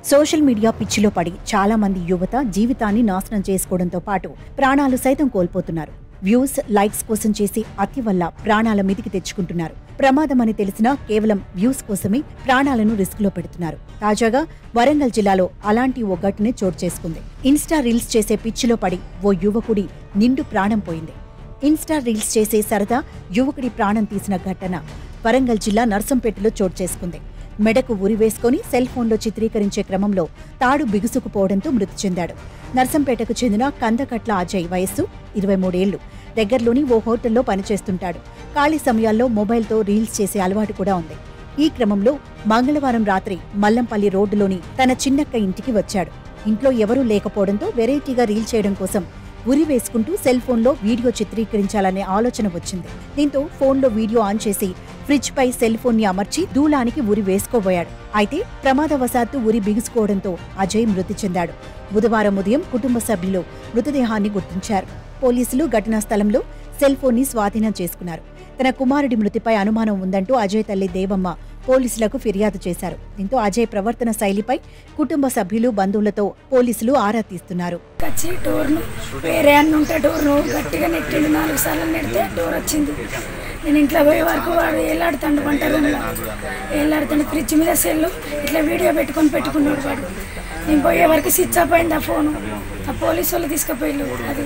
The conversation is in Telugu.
సోషల్ మీడియా పిచ్చిలో పడి చాలా మంది యువత జీవితాన్ని నాశనం చేసుకోవడంతో పాటు ప్రాణాలు సైతం కోల్పోతున్నారు. వ్యూస్, లైక్స్ కోసం చేసే అతి వల్ల ప్రాణాల మీదికి తెచ్చుకుంటున్నారు. ప్రమాదమని తెలిసినా కేవలం వ్యూస్ కోసమే ప్రాణాలను రిస్క్లో పెడుతున్నారు. తాజాగా వరంగల్ జిల్లాలో అలాంటి ఓ ఘటన చోటు చేసుకుంది. ఇన్స్టా రీల్స్ చేసే పిచ్చిలో పడి ఓ యువకుడి నిండు ప్రాణం పోయింది. ఇన్స్టా రీల్స్ చేసే సరదా యువకుడి ప్రాణం తీసిన ఘటన వరంగల్ జిల్లా నర్సంపేటలో చోటు చేసుకుంది. మెడకు ఉరి వేసుకుని సెల్ ఫోన్లో చిత్రీకరించే క్రమంలో తాడు బిగుసుకుపోవడంతో మృతి చెందాడు. నర్సంపేటకు చెందిన కందకట్ల అజయ్ వయస్సు 23 ఏళ్లు. దగ్గరలోని ఓ హోటల్లో పనిచేస్తుంటాడు. ఖాళీ సమయాల్లో మొబైల్తో రీల్స్ చేసే అలవాటు కూడా ఉంది. ఈ క్రమంలో మంగళవారం రాత్రి మల్లంపల్లి రోడ్డులోని తన చిన్నక్క ఇంటికి వచ్చాడు. ఇంట్లో ఎవరూ లేకపోవడంతో వెరైటీగా రీల్ చేయడం కోసం ఉరి వేసుకుంటూ సెల్ ఫోన్లో వీడియో చిత్రీకరించాలనే ఆలోచన వచ్చింది. దీంతో ఫోన్లో వీడియో ఆన్ చేసి ఫ్రిడ్జ్ పై సెల్ ఫోన్ ని అమర్చి దూలానికి ఉరి వేసుకోబోయాడు. అయితే ప్రమాదవశాత్తు ఉరి బిగుసుకోవడంతో అజయ్ మృతి చెందాడు. బుధవారం ఉదయం కుటుంబ సభ్యులు మృతదేహాన్ని గుర్తించారు. పోలీసులు ఘటనా స్థలంలో సెల్ ఫోన్ ని స్వాధీనం చేసుకున్నారు. తన కుమారుడి మృతిపై అనుమానం ఉందంటూ అజయ్ తల్లి దేవమ్మ పోలీసులకు ఫిర్యాదు చేశారు. దీంతో అజయ్ ప్రవర్తన శైలిపై కుటుంబ సభ్యులు, బంధువులతో పోలీసులు ఆరా తీస్తున్నారు. వేరే అన్న ఉంటే డోర్ను గట్టిగా నెట్టిండు. 4 సార్లు నెడితే డోర్ వచ్చింది. నేను ఇంట్లో పోయే వరకు వాడు ఏలాడుతాడు, వంట రూమ్లో ఏలాడుతాడు. ఫ్రిడ్జ్ మీద సెల్లు ఇట్లా వీడియో పెట్టుకున్నాడు వాడు. నేను పోయే వరకు స్విచ్ ఆఫ్ అయింది ఆ ఫోను. ఆ పోలీసు వాళ్ళు తీసుకుపోయిళ్ళు. అది